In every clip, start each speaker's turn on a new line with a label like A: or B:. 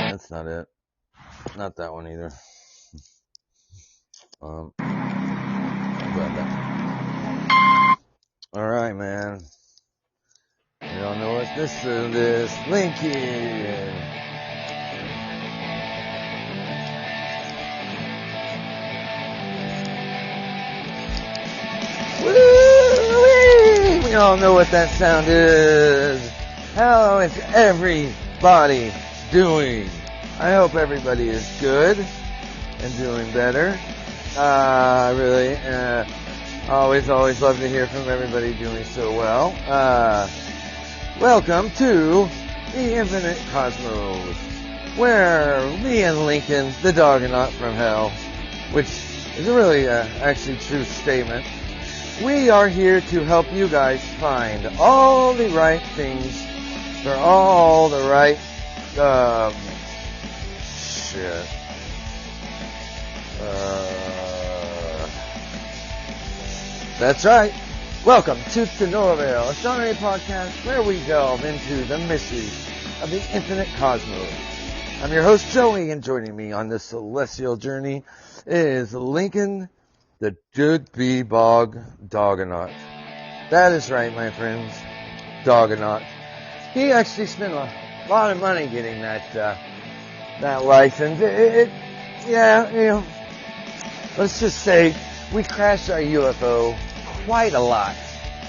A: That's not it. Not that one either. Grab that. Alright, man. You don't know what this is. Linky. Woo-wee! We all know what that sound is. How is everybody doing? I hope everybody is good and doing better. Really, always love to hear from everybody doing so well. Welcome to the Infinite Cosmos, where me and Lincoln, the Doggernaut from Hell, which is a really actually true statement, we are here to help you guys find all the right things for all the right shit. That's right. Welcome to Know Avail, astronomy podcast where we delve into the mysteries of the infinite cosmos. I'm your host, Joey, and joining me on this celestial journey is Lincoln, the Doodby Bog Doggernaut. That is right, my friends. Doggernaut. He actually spent a lot of money getting that license. Yeah, you know, let's just say we crashed our UFO quite a lot.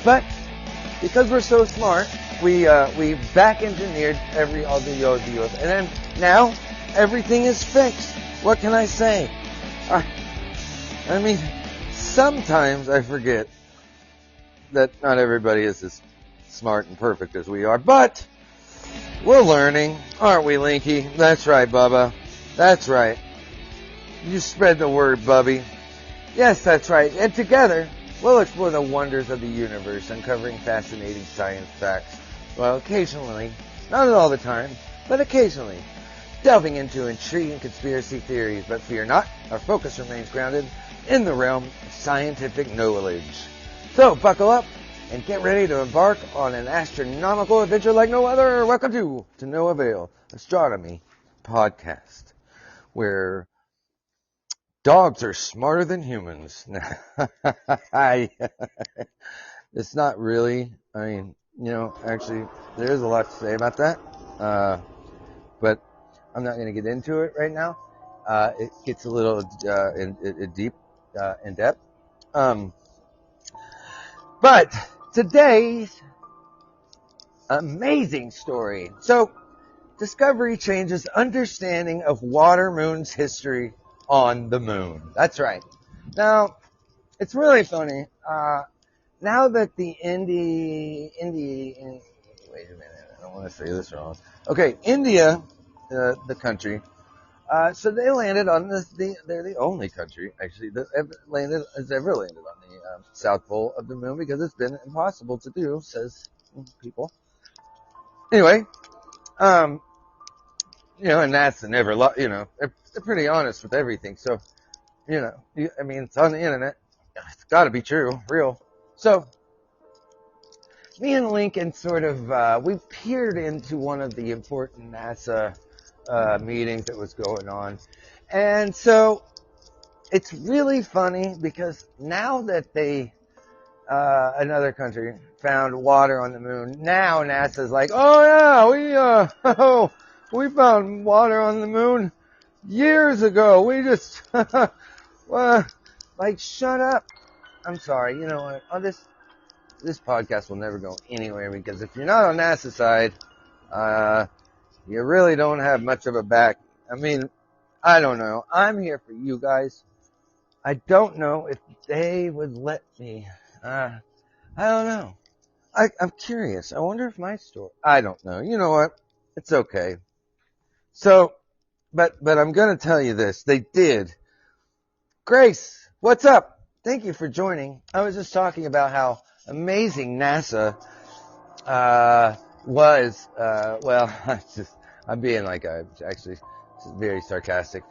A: But because we're so smart, we back engineered all the UFO, and then now everything is fixed. What can I say? I mean, sometimes I forget that not everybody is as smart and perfect as we are, but we're learning, aren't we, Linky? That's right, Bubba. That's right. You spread the word, Bubby. Yes, that's right. And together, we'll explore the wonders of the universe, uncovering fascinating science facts, while occasionally, not all the time, but occasionally, delving into intriguing conspiracy theories. But fear not, our focus remains grounded in the realm of scientific knowledge. So, buckle up and get ready to embark on an astronomical adventure like no other. Welcome to Know Avail, astronomy podcast, where dogs are smarter than humans. It's not really. I mean, you know, actually, there is a lot to say about that. But I'm not going to get into it right now. It gets a little deep, in depth. But today's amazing story. So, discovery changes understanding of water moon's history on the moon. That's right. Now, it's really funny. Now that the wait a minute, I don't want to say this wrong. Okay, India, the country. So they landed on they're the only country actually that has ever landed on the south pole of the moon, because it's been impossible to do, says people. Anyway, you know, and NASA never, you know, they're pretty honest with everything. So, you know, I mean, it's on the internet. It's got to be true, real. So, me and Lincoln sort of, we peered into one of the important NASA meetings that was going on. And so, it's really funny because now that another country found water on the moon, now NASA's like, oh yeah, we found water on the moon years ago. We just, like, shut up. I'm sorry. You know what? This podcast will never go anywhere, because if you're not on NASA's side, you really don't have much of a back. I mean, I don't know. I'm here for you guys. I don't know if they would let me. I don't know. I'm curious. I wonder if my story. I don't know. You know what? It's okay. So, but I'm going to tell you this. They did. Grace, what's up? Thank you for joining. I was just talking about how amazing NASA was. Well, I'm being like, actually very sarcastic.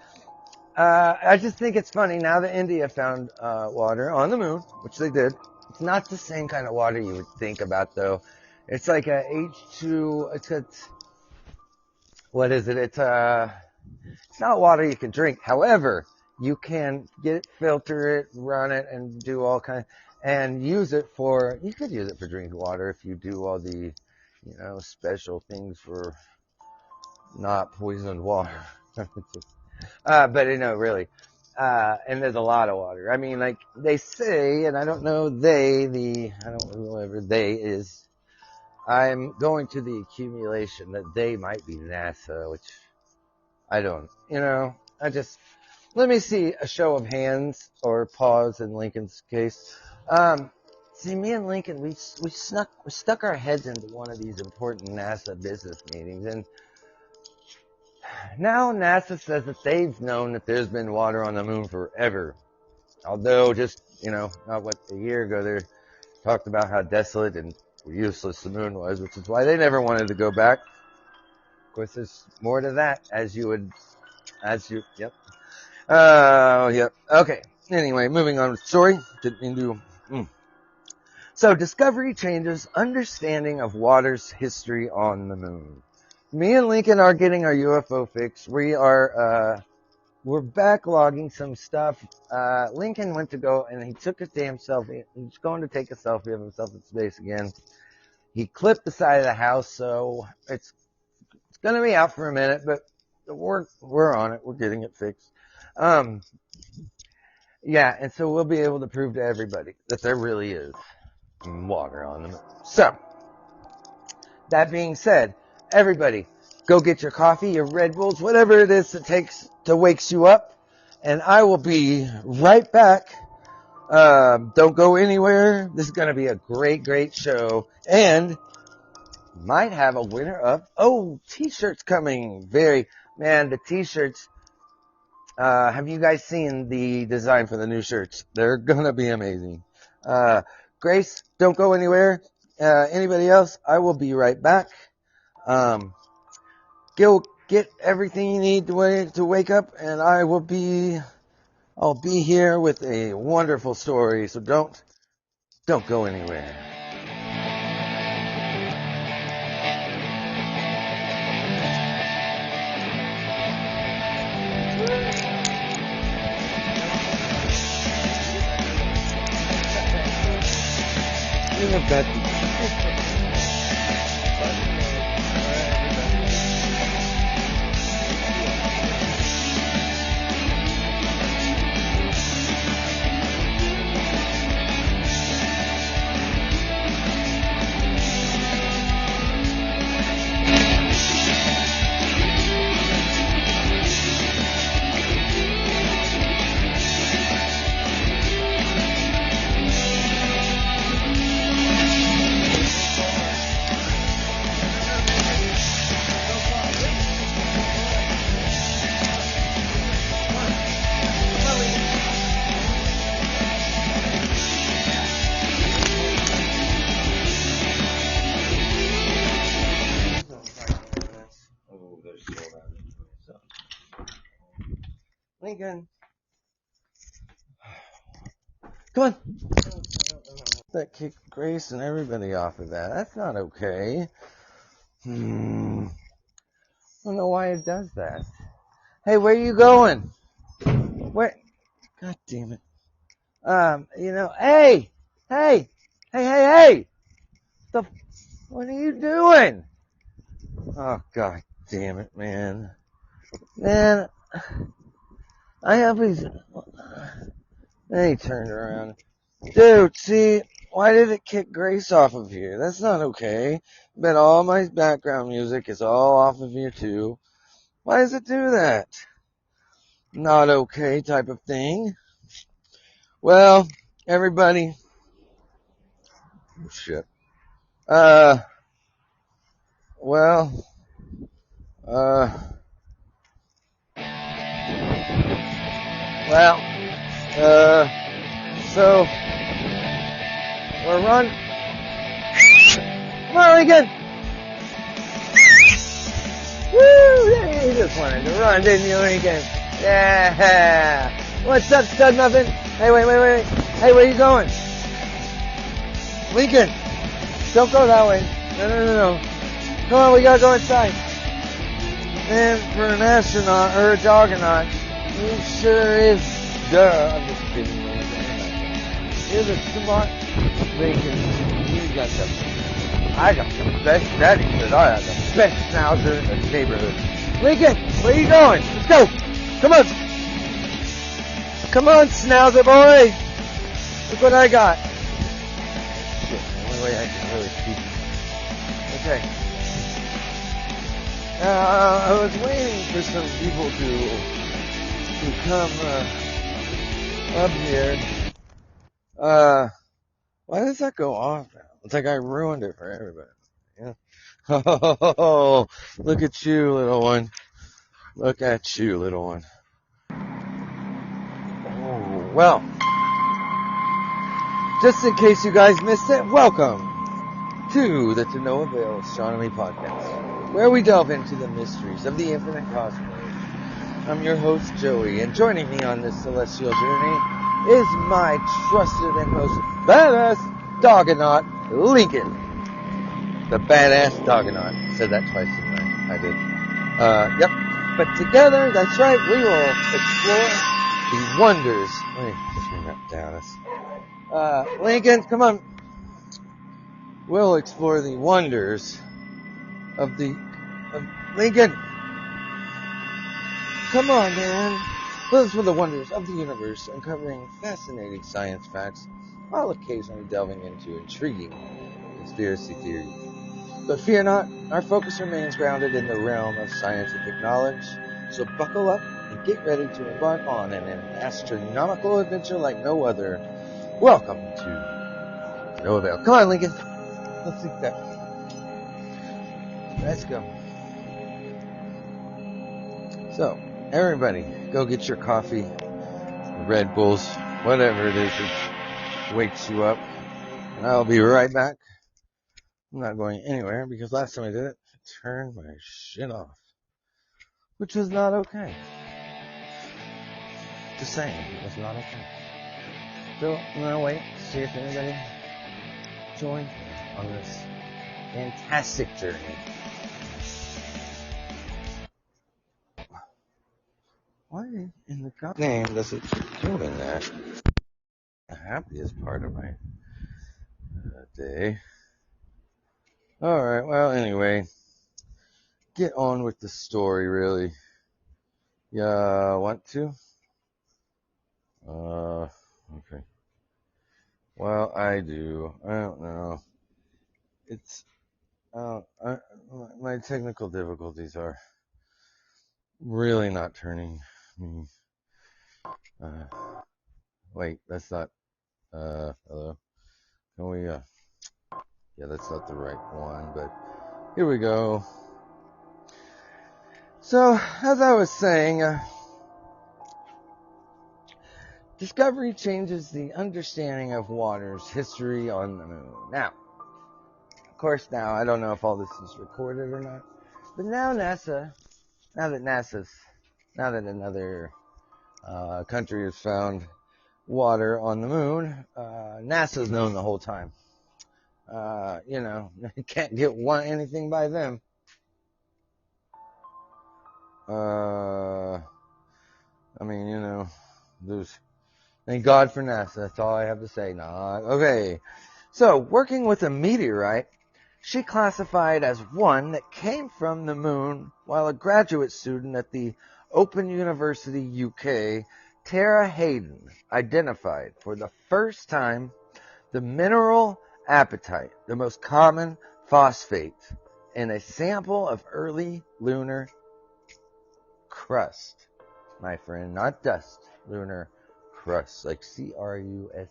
A: I just think it's funny now that India found water on the moon, which they did. It's not the same kind of water you would think about, though. It's like a H2. What is it? It's not water you can drink. However, you can get it, filter it, run it, and do all kinds, and use it for. You could use it for drinking water if you do all the, special things for not poisoned water. But really. And there's a lot of water. I mean, like they say, and I don't know I don't know whoever they is. I'm going to the accumulation that they might be NASA, which I don't, let me see a show of hands or pause in Lincoln's case. See, me and Lincoln, we stuck our heads into one of these important NASA business meetings, and now NASA says that they've known that there's been water on the moon forever. Although just, not a year ago, they talked about how desolate and useless the moon was, which is why they never wanted to go back. Of course, there's more to that, yep. Yep. Okay. Anyway, moving on with the story. Didn't mean to. So, discovery changes understanding of water's history on the moon. Me and Lincoln are getting our UFO fix. We're backlogging some stuff. Lincoln went to go and he took a damn selfie. He's going to take a selfie of himself in space again. He clipped the side of the house, so it's going to be out for a minute, but we're on it. We're getting it fixed. Yeah, and so we'll be able to prove to everybody that there really is water on the moon. So, that being said, everybody, go get your coffee, your Red Bulls, whatever it is that takes to wakes you up, and I will be right back. Don't go anywhere. This is going to be a great, great show, and might have a winner of t-shirts coming. The t-shirts. Have you guys seen the design for the new shirts? They're gonna be amazing. Grace, don't go anywhere. Anybody else? I will be right back. Go get everything you need to wake up, and I'll be here with a wonderful story. So don't go anywhere. I've got Lincoln. Come on. That kicked Grace and everybody off of that. That's not okay. I don't know why it does that. Hey, where are you going? Where? God damn it. Hey. What are you doing? Oh, God damn it, man. Man, I have these. Then he turned around. Dude, see, why did it kick Grace off of here? That's not okay. But all my background music is all off of here too. Why does it do that? Not okay type of thing. Well, everybody. Shit. So we're running. Come on, Lincoln. Woo! You just wanted to run, didn't you, Lincoln? Yeah. What's up, stud muffin? Hey, wait. Hey, where you going? Lincoln, don't go that way. No. Come on, we gotta go inside. Man, for an astronaut or a juggernaut, he sure is. Duh. I'm just kidding. You're the smart Lincoln. You got I got the best daddy because I have the best schnauzer in the neighborhood. Lincoln, where you going? Let's go. Come on. Come on, schnauzer boy. Look what I got. Shit, the only way I can really keep it. Okay. I was waiting for some people to come up here. Why does that go off now? It's like I ruined it for everybody. Yeah. Oh, look at you, little one. Look at you, little one. Oh, well, just in case you guys missed it, welcome to the To No Avail Astronomy Podcast, where we delve into the mysteries of the infinite cosmos. I'm your host, Joey, and joining me on this celestial journey is my trusted and most badass doggonaut, Lincoln. The badass doggonaut. Said that twice, didn't I? I did. Yep. But together, that's right, we will explore the wonders. Let me just bring that down. Lincoln, come on. We'll explore the wonders of Lincoln. Come on, man. Those were the wonders of the universe, uncovering fascinating science facts, while occasionally delving into intriguing conspiracy theories. But fear not, our focus remains grounded in the realm of scientific knowledge, so buckle up and get ready to embark on an astronomical adventure like no other. Welcome to No Avail. Come on, Lincoln. Let's do that. Let's go. So, everybody, go get your coffee, Red Bulls, whatever it is that wakes you up, and I'll be right back. I'm not going anywhere because last time I did it, I turned my shit off, which was not okay. Just saying, it was not okay. So I'm gonna wait to see if anybody joins me on this fantastic journey. Why in the God's name does it keep doing that? The happiest part of my day. Alright, well, anyway, get on with the story, really. Yeah, want to? Okay. Well, I do. I don't know. It's, my technical difficulties are really not turning me, wait, that's not, hello? Can we, yeah, that's not the right one, but here we go. So, as I was saying, discovery changes the understanding of water's history on the moon. Now, of course, I don't know if all this is recorded or not, but now that another country has found water on the moon, NASA's known the whole time. You can't get anything by them. Thank God for NASA. That's all I have to say. Okay. So, working with a meteorite, she classified as one that came from the moon while a graduate student at the Open University, UK, Tara Hayden, identified for the first time the mineral apatite, the most common phosphate, in a sample of early lunar crust. My friend, not dust, lunar crust, like C-R-U-S-T.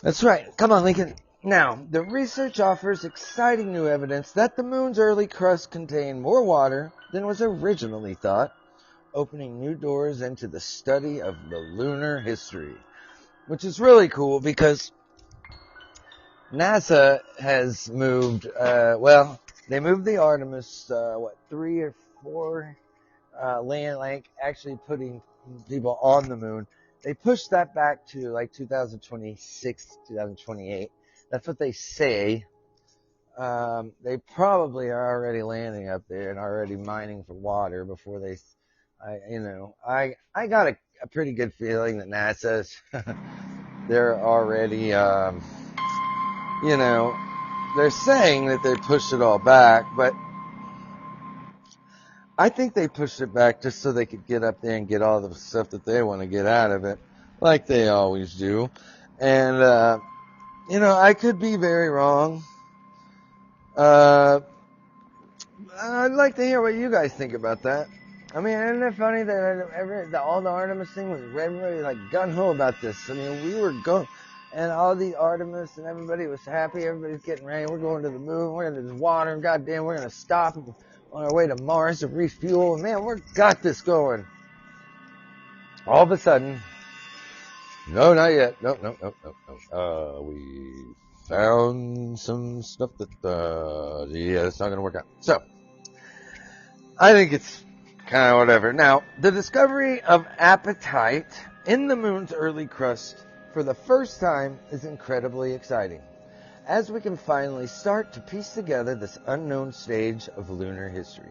A: That's right. Come on, Lincoln. Now, the research offers exciting new evidence that the moon's early crust contained more water than was originally thought, opening new doors into the study of the lunar history, which is really cool because NASA has moved, they moved the Artemis, 3 or 4 land, like actually putting people on the moon. They pushed that back to like 2026, 2028. That's what they say. They probably are already landing up there and already mining for water before they, I got a pretty good feeling that NASA's, they're already, you know, they're saying that they pushed it all back, but I think they pushed it back just so they could get up there and get all the stuff that they want to get out of it, like they always do. And, I could be very wrong. I'd like to hear what you guys think about that. I mean, isn't it funny that all the Artemis thing was everybody like gung-ho about this? I mean, we were going, and all the Artemis and everybody was happy. Everybody's getting ready. We're going to the moon. We're into the water. And goddamn, we're going to stop on our way to Mars to refuel. And man, we've got this going. All of a sudden, no, not yet. No. We found some stuff that, it's not going to work out. So, I think it's kind of whatever. Now, the discovery of apatite in the moon's early crust for the first time is incredibly exciting, as we can finally start to piece together this unknown stage of lunar history.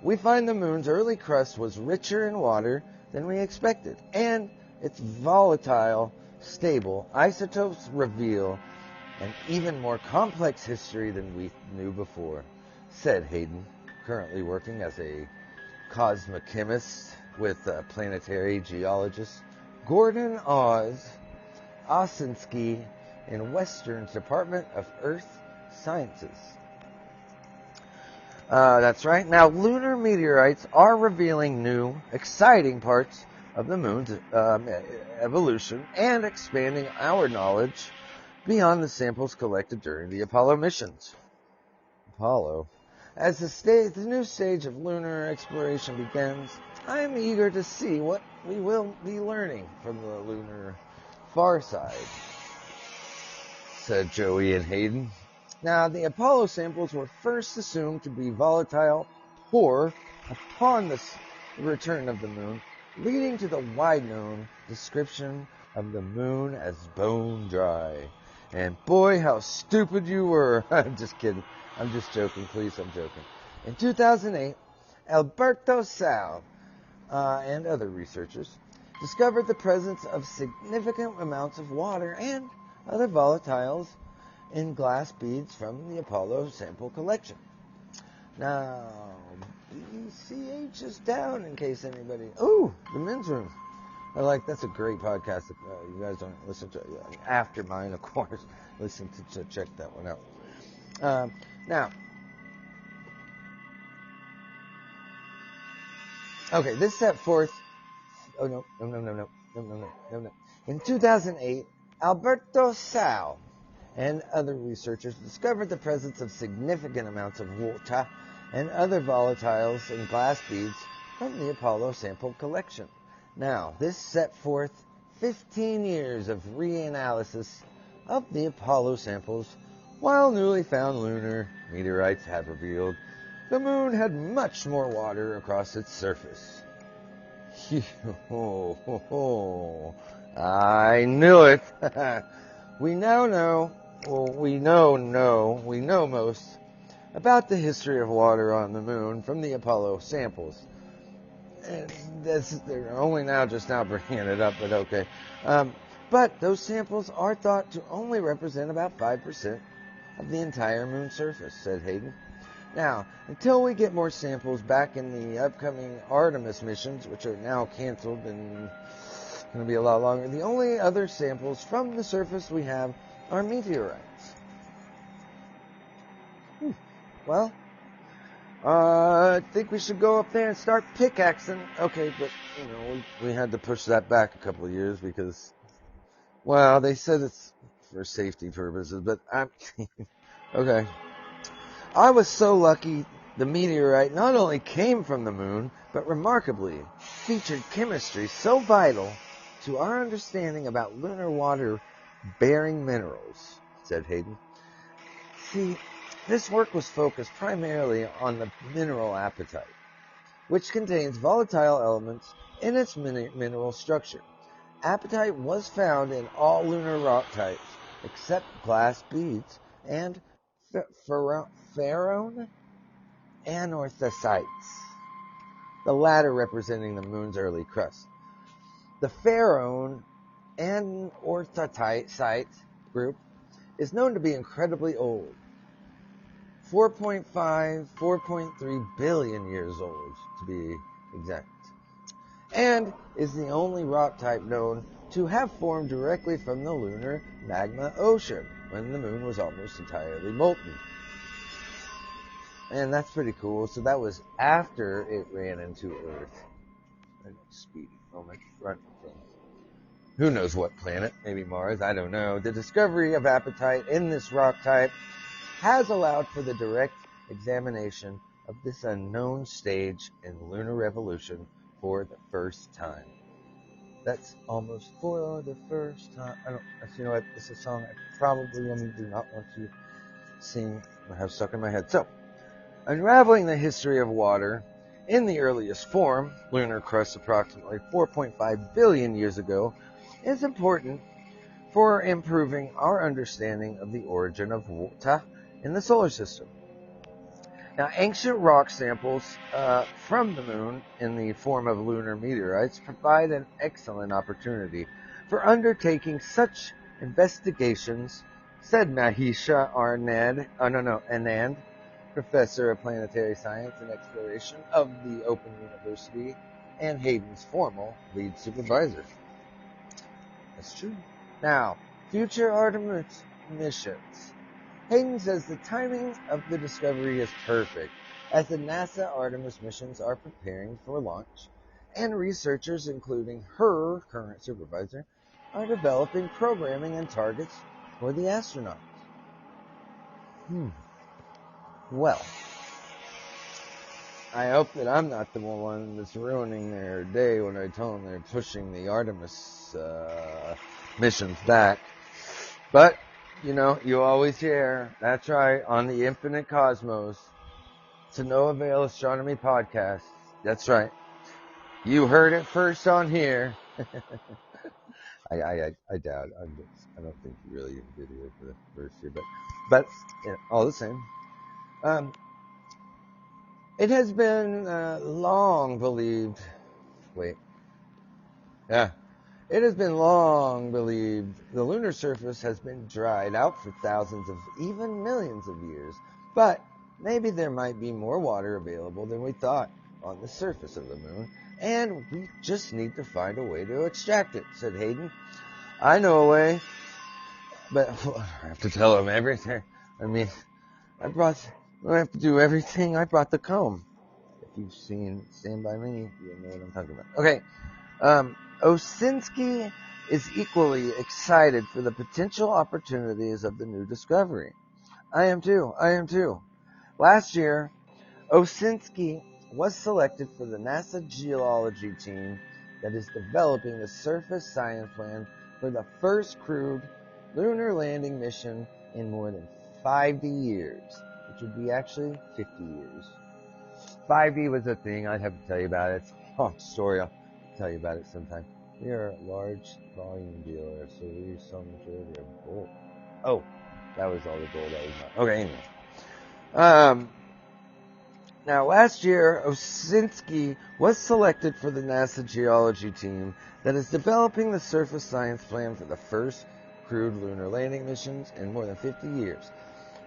A: We find the moon's early crust was richer in water than we expected, and its volatile, stable isotopes reveal an even more complex history than we knew before, said Hayden, currently working as a cosmochemist with planetary geologist Gordon Osinski in Western's Department of Earth Sciences. That's right. Now, lunar meteorites are revealing new, exciting parts of the moon's evolution and expanding our knowledge beyond the samples collected during the Apollo missions. As the new stage of lunar exploration begins, I am eager to see what we will be learning from the lunar far side, said Joey and Hayden. Now, the Apollo samples were first assumed to be volatile, poor upon the return of the moon, leading to the wide-known description of the moon as bone dry. And boy, how stupid you were. I'm just kidding. I'm just joking. Please, I'm joking. In 2008, Alberto Sal and other researchers discovered the presence of significant amounts of water and other volatiles in glass beads from the Apollo sample collection. Now, BCH is down in case anybody... Oh, the men's room. That's a great podcast. If you guys don't listen to it after mine, of course. Listen to check that one out. Now, okay, this set forth. Oh no! In 2008, Alberto Sal and other researchers discovered the presence of significant amounts of water and other volatiles in glass beads from the Apollo sample collection. Now, this set forth 15 years of reanalysis of the Apollo samples, while newly found lunar meteorites have revealed the moon had much more water across its surface. I knew it. We now know, we know most about the history of water on the moon from the Apollo samples. And they're only just now bringing it up, but okay. But those samples are thought to only represent about 5% of the entire moon surface, said Hayden. Now, until we get more samples back in the upcoming Artemis missions, which are now canceled and going to be a lot longer, the only other samples from the surface we have are meteorites. Well, I think we should go up there and start pickaxing. Okay, but, we had to push that back a couple of years because, well, they said it's for safety purposes, but okay. I was so lucky the meteorite not only came from the moon, but remarkably featured chemistry so vital to our understanding about lunar water-bearing minerals, said Hayden. See, this work was focused primarily on the mineral apatite, which contains volatile elements in its mineral structure. Apatite was found in all lunar rock types except glass beads and ferrone anorthosites, the latter representing the moon's early crust. The ferrone anorthosite group is known to be incredibly old, 4.3 billion years old to be exact, and is the only rock type known to have formed directly from the lunar magma ocean when the moon was almost entirely molten. And that's pretty cool. So that was after it ran into Earth. Speedy moment. Run from who knows what planet? Maybe Mars. I don't know. The discovery of apatite in this rock type has allowed for the direct examination of this unknown stage in the lunar revolution for the first time. That's almost for the first time. You know what? It's a song I probably do not want to sing or have stuck in my head. So, unraveling the history of water in the earliest form, lunar crust approximately 4.5 billion years ago, is important for improving our understanding of the origin of water in the solar system. Now, ancient rock samples from the moon in the form of lunar meteorites provide an excellent opportunity for undertaking such investigations, said Mahisha Anand, professor of planetary science and exploration of the Open University and Hayden's former lead supervisor. That's true. Now, future Artemis missions. Hayden says the timing of the discovery is perfect, as the NASA Artemis missions are preparing for launch, and researchers, including her current supervisor, are developing programming and targets for the astronauts. Well, I hope that I'm not the one that's ruining their day when I tell them they're pushing the Artemis missions back. But, you know, you always hear, that's right, on the Infinite Cosmos, to No Avail Astronomy Podcast. That's right. You heard it first on here. I doubt. I don't think you really get video for the first year, but all the same. It has been long believed. It has been long believed the lunar surface has been dried out for thousands of, even millions of years. But maybe there might be more water available than we thought on the surface of the moon, and we just need to find a way to extract it, said Hayden. I know a way, but I have to tell him everything. I mean, I don't have to do everything. I brought the comb. If you've seen Stand By Me, you'll know what I'm talking about. Okay. Osinski is equally excited for the potential opportunities of the new discovery. I am too. Last year, Osinski was selected for the NASA geology team that is developing the surface science plan for the first crewed lunar landing mission in more than 50 years, which would be actually 50 years. 5D was a thing. I'd have to tell you about it. It's a long story. I'll tell you about it sometime. We are a large volume dealer, so we sell majority of gold. Oh, that was all the gold I was buying. Okay, anyway. Now, last year, Osinski was selected for the NASA geology team that is developing the surface science plan for the first crewed lunar landing missions in more than 50 years.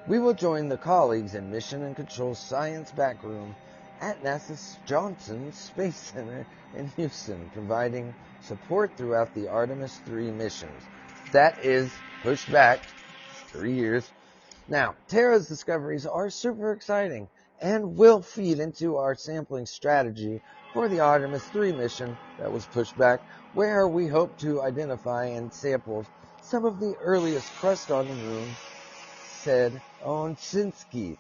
A: We will join the colleagues in Mission and Control Science Backroom at NASA's Johnson Space Center in Houston, providing support throughout the Artemis 3 missions. That is pushed back 3 years. Now, Tara's discoveries are super exciting and will feed into our sampling strategy for the Artemis 3 mission that was pushed back, where we hope to identify and sample some of the earliest crust on the moon, said Osinski.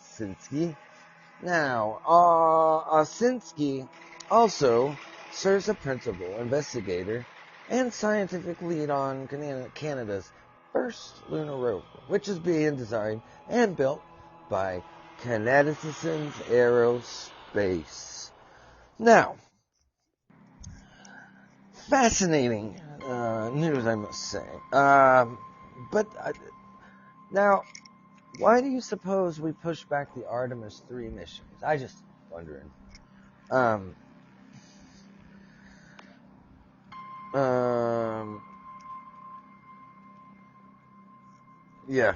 A: Now, Osinski also serves as principal investigator and scientific lead on Canada's first lunar rover, which is being designed and built by Canadians Aerospace. Now, fascinating news, I must say. Now, why do you suppose we pushed back the Artemis 3 missions? I just wondering. Um, um, yeah,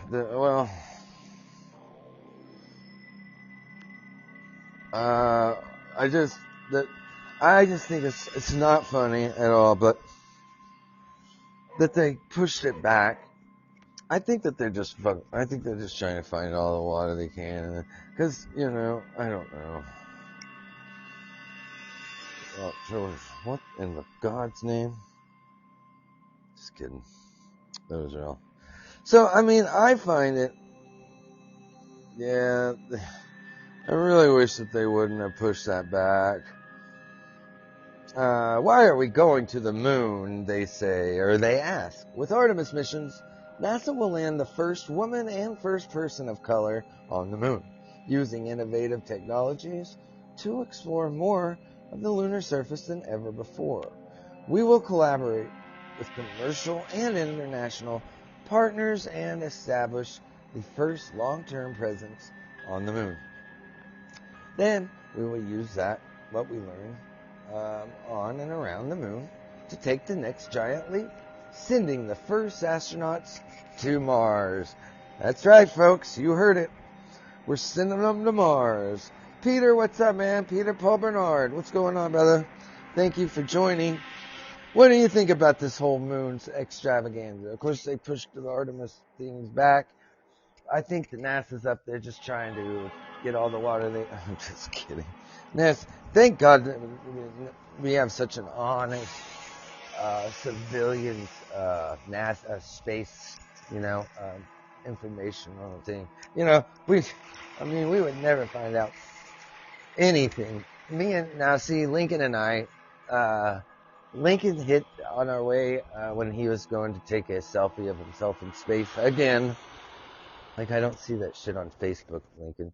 A: uh, I just, that, I just think it's not funny at all, but that they pushed it back. I think that they're just I think they're just trying to find all the water they can, because I don't know. Oh, George, what in the God's name? Just kidding. Those are all. So I mean, I find it. Yeah, I really wish that they wouldn't have pushed that back. Why are we going to the moon, they say, or they ask. With Artemis missions, NASA will land the first woman and first person of color on the moon, using innovative technologies to explore more of the lunar surface than ever before. We will collaborate with commercial and international partners and establish the first long-term presence on the moon. Then we will use what we learned on and around the moon to take the next giant leap, sending the first astronauts to Mars. That's right, folks. You heard it. We're sending them to Mars. Peter, what's up, man? Peter Paul Bernard. What's going on, brother? Thank you for joining. What do you think about this whole moon's extravaganza? Of course, they pushed the Artemis things back. I think the NASA's up there just trying to get all the water I'm just kidding. NASA, thank God that we have such an honest civilians NASA space, informational thing. We would never find out anything. Lincoln and I, Lincoln hit on our way when he was going to take a selfie of himself in space again. Like, I don't see that shit on Facebook, Lincoln.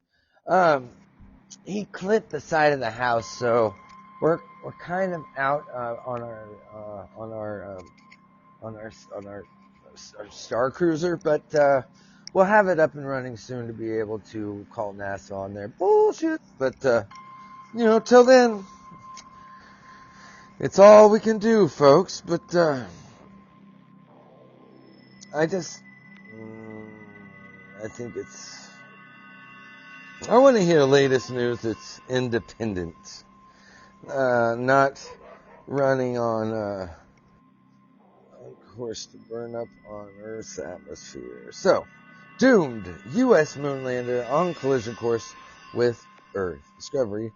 A: He clipped the side of the house, so we're kind of out on our Star Cruiser, but we'll have it up and running soon to be able to call NASA on there. Bullshit, but till then, it's all we can do, folks. But I think I want to hear the latest news that's independent, not running on course to burn up on Earth's atmosphere. So, doomed U.S. moon lander on collision course with Earth. Discovery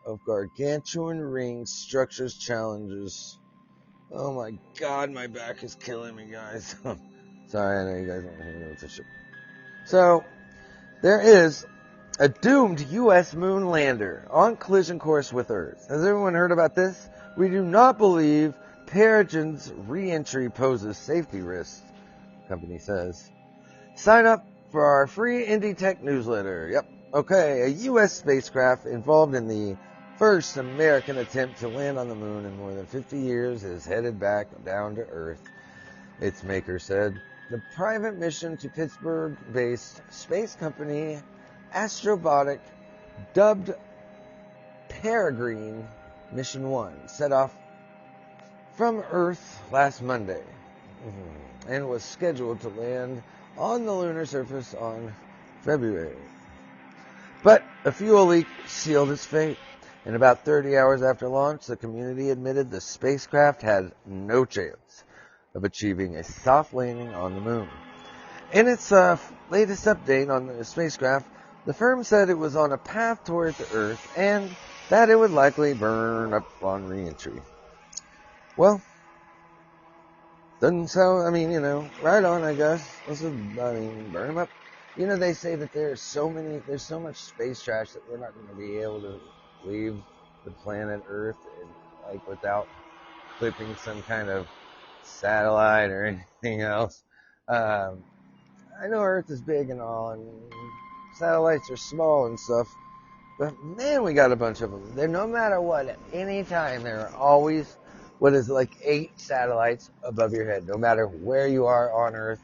A: of gargantuan ring structures challenges. Oh my God, my back is killing me, guys. Sorry, I know you guys don't hear this shit. So, there is a doomed U.S. moon lander on collision course with Earth. Has everyone heard about this? We do not believe Peregrination's re-entry poses safety risks, the company says. Sign up for our free Indie Tech newsletter. Yep. Okay, a U.S. spacecraft involved in the first American attempt to land on the moon in more than 50 years is headed back down to Earth, its maker said. The private mission to Pittsburgh-based space company Astrobotic, dubbed Peregrine Mission 1, set off from Earth last Monday and was scheduled to land on the lunar surface on February. But a fuel leak sealed its fate. And about 30 hours after launch, the community admitted the spacecraft had no chance of achieving a soft landing on the moon. In its latest update on the spacecraft, the firm said it was on a path toward the Earth and that it would likely burn up on re-entry. Well, doesn't sound, right on, I guess. Burn them up. They say that there's so much space trash that we're not going to be able to leave the planet Earth without clipping some kind of satellite or anything else. I know Earth is big and all, and satellites are small and stuff, But man, we got a bunch of them. They're no matter what, at any time, there are always what is like 8 satellites above your head. No matter where you are on Earth,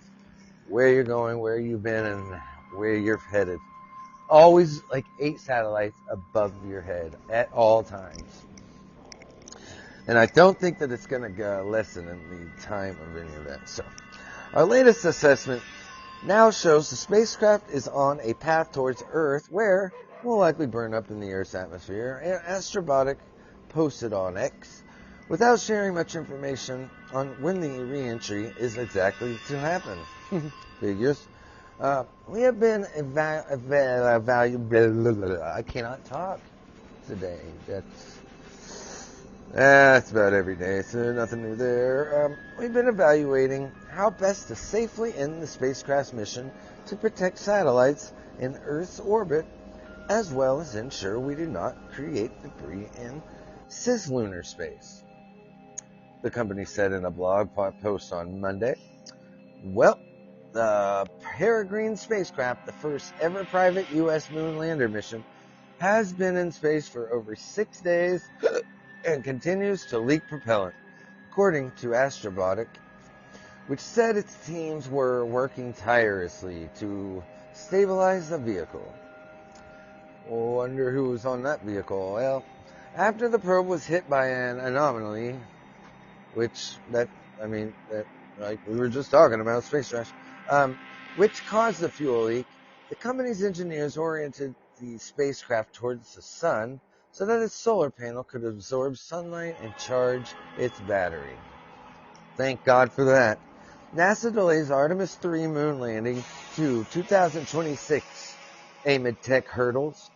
A: where you're going, where you've been, and where you're headed. Always like 8 satellites above your head at all times. And I don't think that it's going to lessen in the time of any of that. So, our latest assessment now shows the spacecraft is on a path towards Earth where it will likely burn up in the Earth's atmosphere. And Astrobotic posted on X without sharing much information on when the re-entry is exactly to happen. Figures. We have been I cannot talk today. That's about every day, so nothing new there. We've been evaluating how best to safely end the spacecraft's mission to protect satellites in Earth's orbit, as well as ensure we do not create debris in cislunar space, the company said in a blog post on Monday. Well, the Peregrine spacecraft, the first ever private U.S. moon lander mission, has been in space for over 6 days and continues to leak propellant, according to Astrobotic, which said its teams were working tirelessly to stabilize the vehicle. Wonder who was on that vehicle. Well, after the probe was hit by an anomaly, like we were just talking about, space trash, which caused the fuel leak, the company's engineers oriented the spacecraft towards the sun so that its solar panel could absorb sunlight and charge its battery. Thank God for that. NASA delays Artemis 3 moon landing to 2026 amid tech hurdles.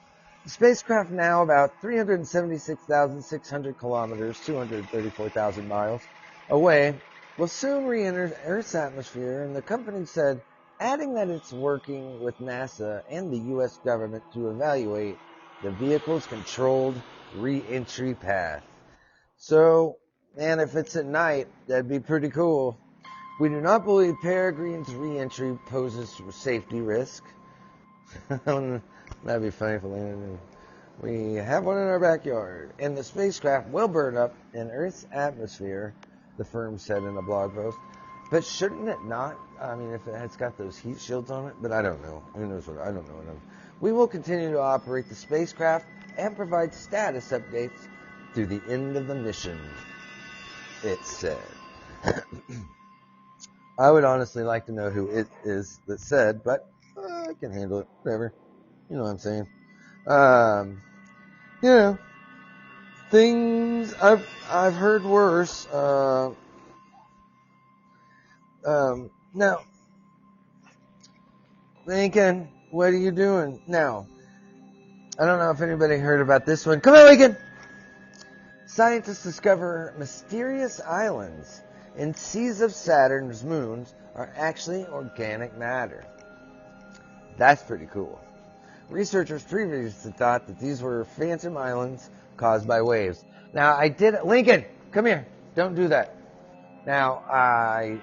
A: The spacecraft, now about 376,600 kilometers, 234,000 miles away, will soon re-enter Earth's atmosphere, and the company said, adding that it's working with NASA and the U.S. government to evaluate the vehicle's controlled re-entry path. So, man, if it's at night, that'd be pretty cool. We do not believe Peregrine's re-entry poses a safety risk. That'd be funny if we have one in our backyard, and the spacecraft will burn up in Earth's atmosphere, the firm said in a blog post. But shouldn't it not? I mean, if it's got those heat shields on it, but I don't know. Who knows what? I don't know. We will continue to operate the spacecraft and provide status updates through the end of the mission, it said. I would honestly like to know who it is that said, but I can handle it. Whatever. You know what I'm saying. Things I've heard worse. Now, Lincoln, what are you doing now? I don't know if anybody heard about this one. Come on, Lincoln! Scientists discover mysterious islands in seas of Saturn's moons are actually organic matter. That's pretty cool. Researchers previously thought that these were phantom islands caused by waves. Now, Lincoln, come here. Don't do that. Now, I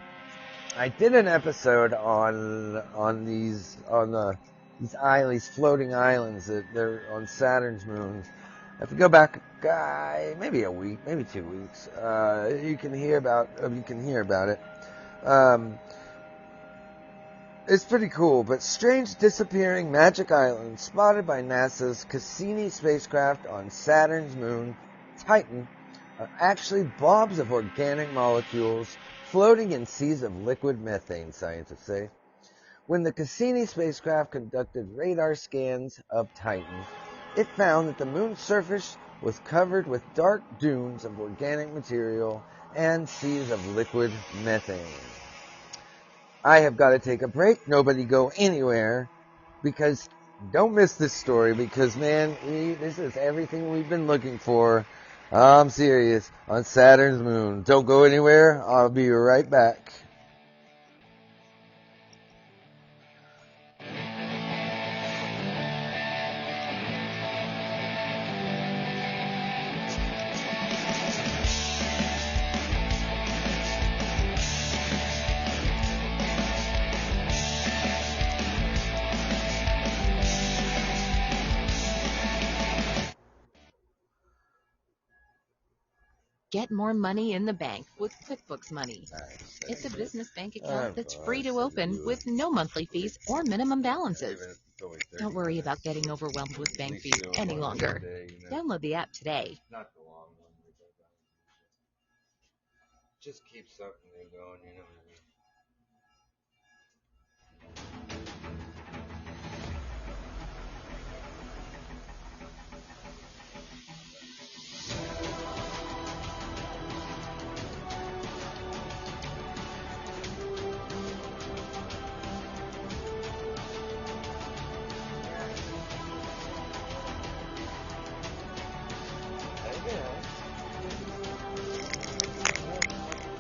A: did an episode on these floating islands that they're on Saturn's moons. If you go back, maybe a week, maybe 2 weeks, you can hear about it. It's pretty cool, but strange disappearing magic islands spotted by NASA's Cassini spacecraft on Saturn's moon, Titan, are actually blobs of organic molecules floating in seas of liquid methane, scientists say. When the Cassini spacecraft conducted radar scans of Titan, it found that the moon's surface was covered with dark dunes of organic material and seas of liquid methane. I have got to take a break. Nobody go anywhere, because don't miss this story, because, man, this is everything we've been looking for. I'm serious. On Saturn's moon. Don't go anywhere. I'll be right back.
B: Get more money in the bank with QuickBooks Money.
A: Nice.
B: It's a business bank
A: Of
B: account that's free to
A: course,
B: open with no monthly fees or minimum balances. Don't worry about getting overwhelmed with bank fees any longer. Download the app today.
A: Not the long one. Just keep something going, you know what I mean?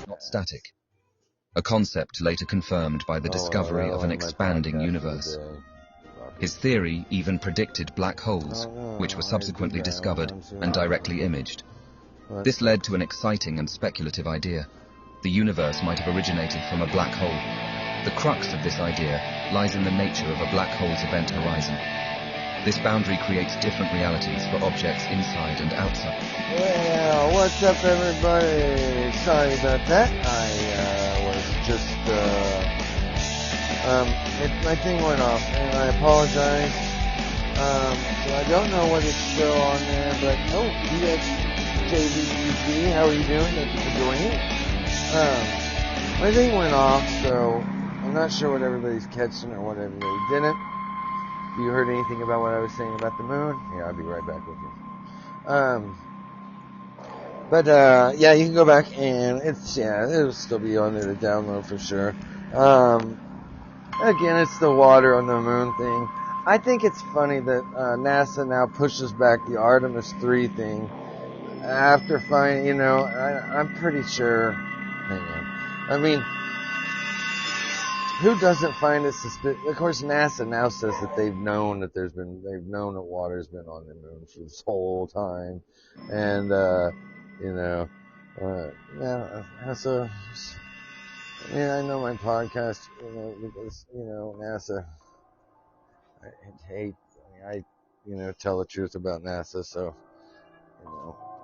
C: Not static. A concept later confirmed by the discovery of an expanding universe. His theory even predicted black holes, which were subsequently discovered and directly imaged. This led to an exciting and speculative idea. The universe might have originated from a black hole. The crux of this idea lies in the nature of a black hole's event horizon. This boundary creates different realities for objects inside and outside.
A: Well, what's up, everybody? Sorry about that. I was just, my thing went off, and I apologize. So I don't know what it's still on there, but, DXJVUG, how are you doing? Thank you for joining. My thing went off, so I'm not sure what everybody's catching or what everybody didn't. If you heard anything about what I was saying about the moon, yeah, I'll be right back with you. Yeah, you can go back and it'll still be on there to download for sure. Again, it's the water on the moon thing. I think it's funny that NASA now pushes back the Artemis 3 thing after finding, I'm pretty sure. Hang on. I mean, who doesn't find it suspicious? Of course, NASA now says that they've known that water's been on the moon for this whole time, and NASA. I know my podcast, because NASA. I tell the truth about NASA, so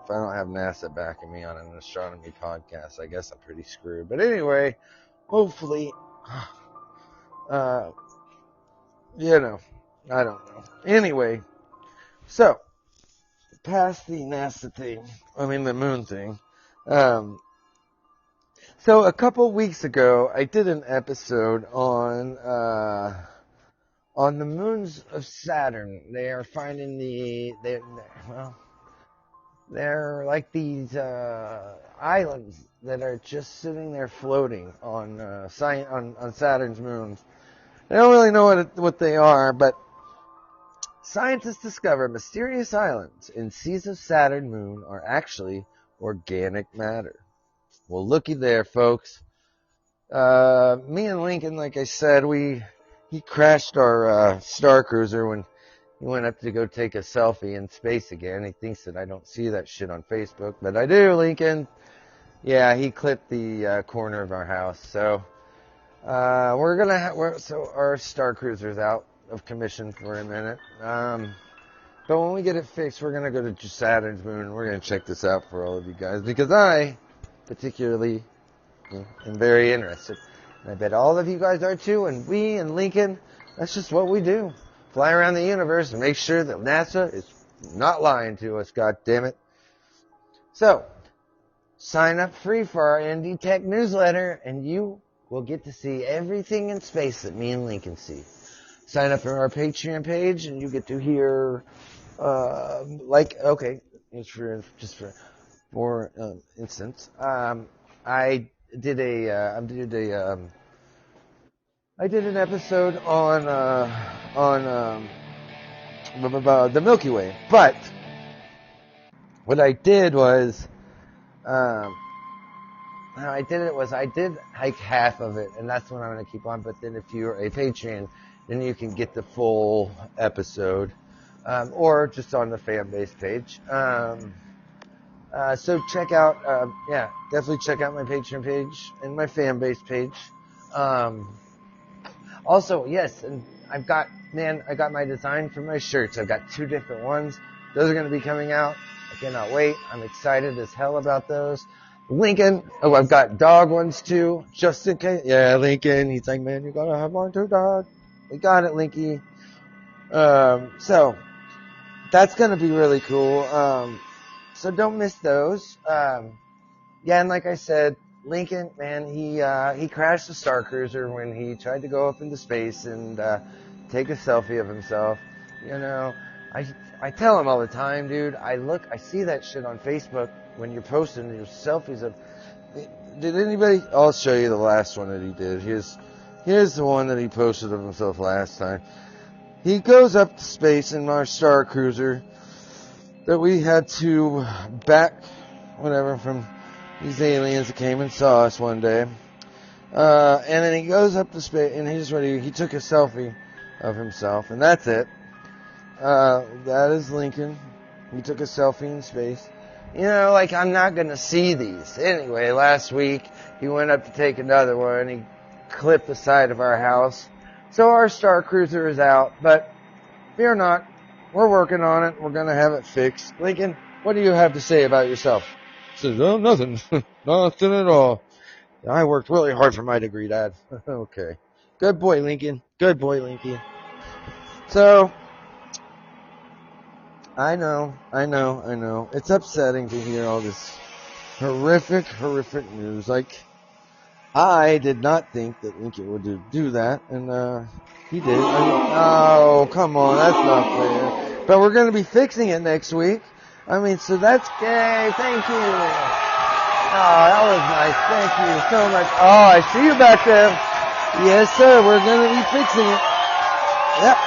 A: if I don't have NASA backing me on an astronomy podcast, I guess I'm pretty screwed. But anyway, hopefully. I don't know. Anyway, so, past the NASA thing, the moon thing, so a couple weeks ago, I did an episode on the moons of Saturn. They are finding they're like these, islands that are just sitting there floating on Saturn's moons. I don't really know what they are, but scientists discover mysterious islands in seas of Saturn moon are actually organic matter. Well, looky there, folks. Me and Lincoln, like I said, he crashed our Star Cruiser when he went up to go take a selfie in space again. He thinks that I don't see that shit on Facebook, but I do, Lincoln. Yeah, he clipped the corner of our house, so. So our Star Cruiser's out of commission for a minute. But when we get it fixed, we're gonna go to Saturn's moon and we're gonna check this out for all of you guys, because I particularly am very interested. And I bet all of you guys are too, and we and Lincoln, that's just what we do. Fly around the universe and make sure that NASA is not lying to us, god damn it. So, sign up free for our ND Tech newsletter and you will get to see everything in space that me and Lincoln see. Sign up for our Patreon page, and you get to hear, for instance, I did an episode on the Milky Way, but what I did was, I did like half of it, and that's what I'm going to keep on. But then if you're a Patreon, then you can get the full episode, or just on the fan base page. So check out, definitely check out my Patreon page and my fan base page. Also, yes, and I got my design for my shirts. I've got two different ones. Those are going to be coming out. I cannot wait. I'm excited as hell about those. Lincoln. Oh, I've got dog ones too, just in case. Yeah, Lincoln. He's like, man, you gotta have one too, dog. We got it, Linky. So that's gonna be really cool. So don't miss those. Yeah, and like I said, Lincoln, man, he crashed the Star Cruiser when he tried to go up into space and take a selfie of himself. You know, I tell him all the time, dude. I see that shit on Facebook when you're posting your selfies of. Did anybody? I'll show you the last one that he did. Here's the one that he posted of himself last time. He goes up to space in our Star Cruiser that we had to back, whatever, from these aliens that came and saw us one day. And then he goes up to space, and he took a selfie of himself, and that's it. That is Lincoln. He took a selfie in space. You know, like, I'm not going to see these. Anyway, last week, he went up to take another one, and he clipped the side of our house. So our Star Cruiser is out, but fear not. We're working on it. We're going to have it fixed. Lincoln, what do you have to say about yourself? He says, oh, nothing. Nothing at all. I worked really hard for my degree, Dad. Okay. Good boy, Lincoln. Good boy, Lincoln. So, I know. It's upsetting to hear all this horrific news. Like, I did not think that Lincoln would do that, and he did. Oh, come on, that's not fair. But we're going to be fixing it next week. I mean, so that's gay. Thank you. Oh, that was nice. Thank you so much. Oh, I see you back there. Yes, sir. We're going to be fixing it. Yep.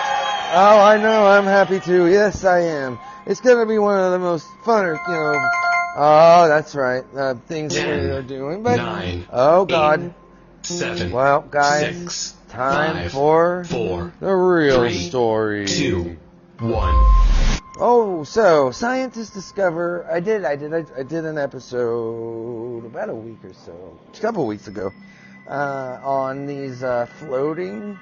A: Oh, I know. I'm happy too. Yes, I am. It's going to be one of the most funner, oh, that's right. Things that we are doing. But,
D: 9,
A: oh, God.
D: 8, 7,
A: well, guys,
D: 6,
A: time
D: 5,
A: for
D: 4,
A: the real
D: 3,
A: story.
D: 2, 1.
A: Oh, so scientists discover. I did an episode about a couple of weeks ago, on these floating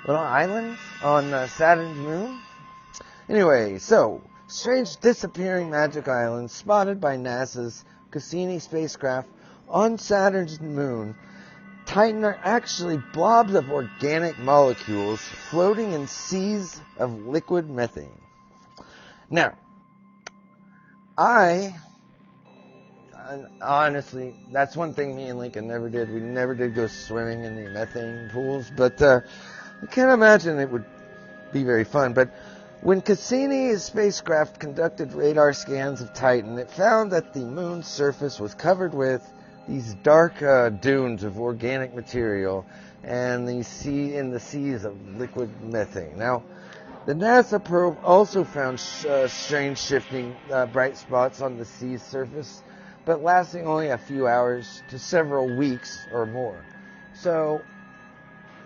A: little islands on Saturn's moon. Anyway, so strange disappearing magic islands spotted by NASA's Cassini spacecraft on Saturn's moon. Titan are actually blobs of organic molecules floating in seas of liquid methane. Now, honestly, that's one thing me and Lincoln never did. We never did go swimming in the methane pools, but I can't imagine it would be very fun. But when Cassini's spacecraft conducted radar scans of Titan, it found that the moon's surface was covered with these dark dunes of organic material and in the seas of liquid methane. Now, the NASA probe also found strange shifting bright spots on the sea's surface, but lasting only a few hours to several weeks or more. So,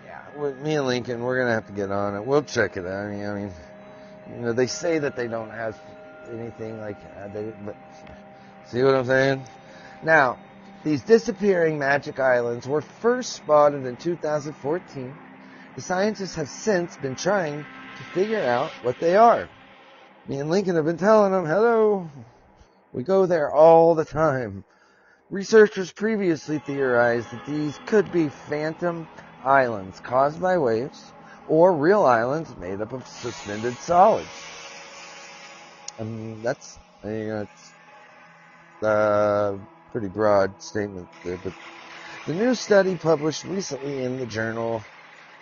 A: yeah, with me and Lincoln, we're going to have to get on it. We'll check it out. I mean, they say that they don't have anything like but see what I'm saying? Now, these disappearing magic islands were first spotted in 2014. The scientists have since been trying to figure out what they are. Me and Lincoln have been telling them, hello, we go there all the time. Researchers previously theorized that these could be phantom islands caused by waves, or real islands made up of suspended solids. That's a pretty broad statement there, but the new study published recently in the journal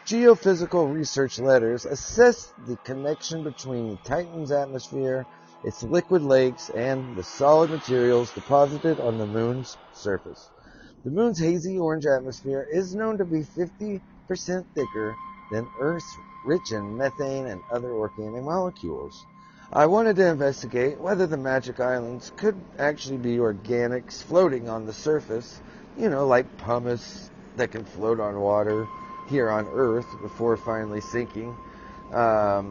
A: Geophysical Research Letters assessed the connection between Titan's atmosphere, its liquid lakes, and the solid materials deposited on the moon's surface. The moon's hazy orange atmosphere is known to be 50% thicker than Earth's, rich in methane and other organic molecules. I wanted to investigate whether the magic islands could actually be organics floating on the surface, like pumice that can float on water here on Earth before finally sinking, stuff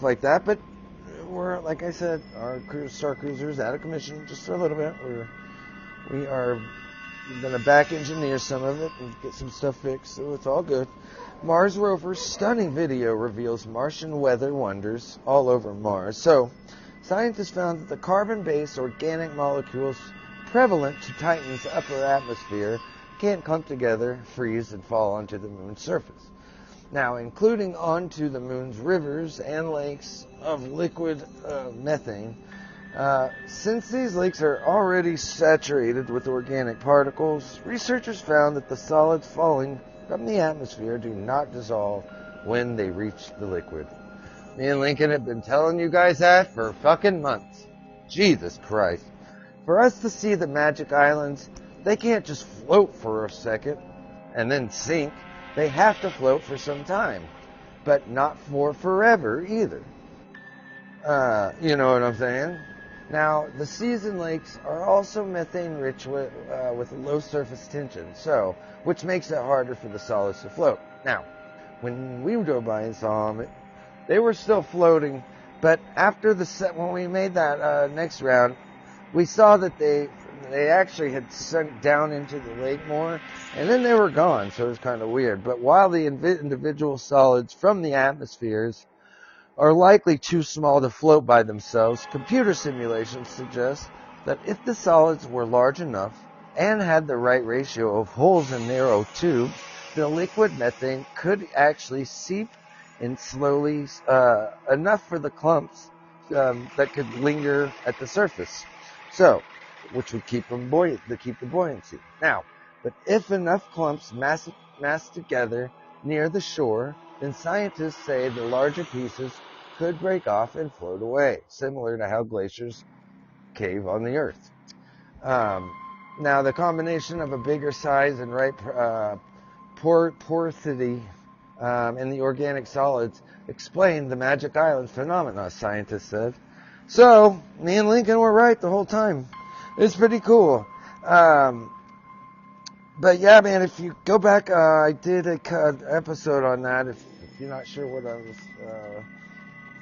A: like that. But we're, like I said, our Star Cruiser is out of commission just for a little bit. We are we're going to back engineer some of it and get some stuff fixed, so it's all good. Mars rover's stunning video reveals Martian weather wonders all over Mars. So, scientists found that the carbon-based organic molecules prevalent to Titan's upper atmosphere can't clump together, freeze, and fall onto the moon's surface. Now, including onto the moon's rivers and lakes of liquid methane, since these lakes are already saturated with organic particles, researchers found that the solids falling from the atmosphere do not dissolve when they reach the liquid. Me and Lincoln have been telling you guys that for fucking months. Jesus Christ. For us to see the magic islands, they can't just float for a second and then sink. They have to float for some time, but not for forever either. You know what I'm saying? Now, the seas and lakes are also methane-rich with low surface tension, which makes it harder for the solids to float. Now, when we drove by and saw them, they were still floating, but after when we made that next round, we saw that they actually had sunk down into the lake more, and then they were gone, so it was kind of weird. But while the individual solids from the atmospheres are likely too small to float by themselves, computer simulations suggest that if the solids were large enough and had the right ratio of holes in narrow tubes, the liquid methane could actually seep in slowly enough for the clumps that could linger at the surface, which would keep them buoyant, to keep the buoyancy. Now, but if enough clumps mass together near the shore, then scientists say the larger pieces could break off and float away, similar to how glaciers cave on the Earth. Now, the combination of a bigger size and right porosity in the organic solids explain the magic island phenomena, scientists said. So, me and Lincoln were right the whole time. It's pretty cool. But yeah, man, if you go back, I did an episode on that. If you're not sure what I was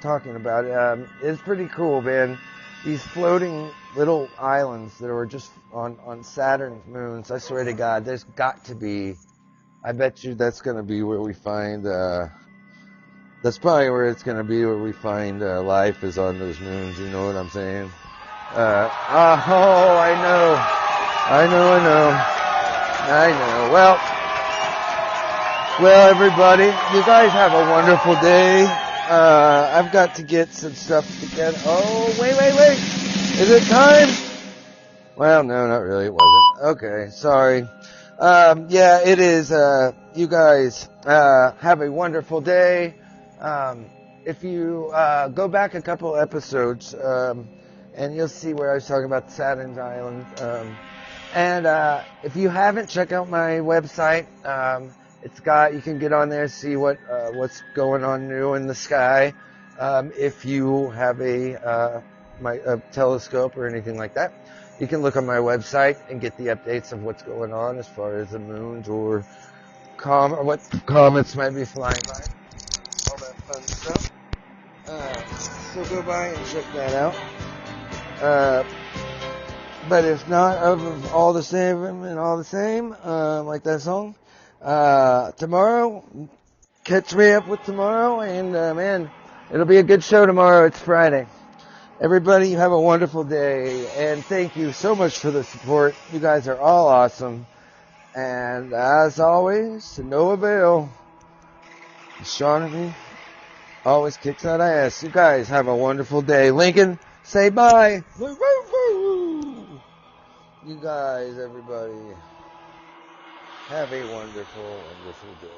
A: talking about, it's pretty cool, man. These floating little islands that are just on Saturn's moons. I swear to God, there's got to be. I bet you that's going to be where we find. That's probably where it's going to be where we find life is on those moons. You know what I'm saying? I know. Well, everybody, you guys have a wonderful day. I've got to get some stuff together. Oh, wait. Is it time? Well, no, not really. It wasn't. Okay, sorry. Yeah, it is. You guys, have a wonderful day. If you, go back a couple episodes, and you'll see where I was talking about Saturn's Island. And if you haven't, check out my website. You can get on there, see what's going on new in the sky. If you have a telescope or anything like that, you can look on my website and get the updates of what's going on as far as the moons or what comets might be flying by. All that fun stuff. So go by and check that out. But if not, of all the same and all the same, like that song, tomorrow, catch me up with tomorrow, and man, it'll be a good show tomorrow. It's Friday. Everybody, have a wonderful day, and thank you so much for the support. You guys are all awesome, and as always, to no avail, astronomy always kicks that ass. You guys have a wonderful day. Lincoln, say bye. You guys, everybody, have a wonderful, wonderful day.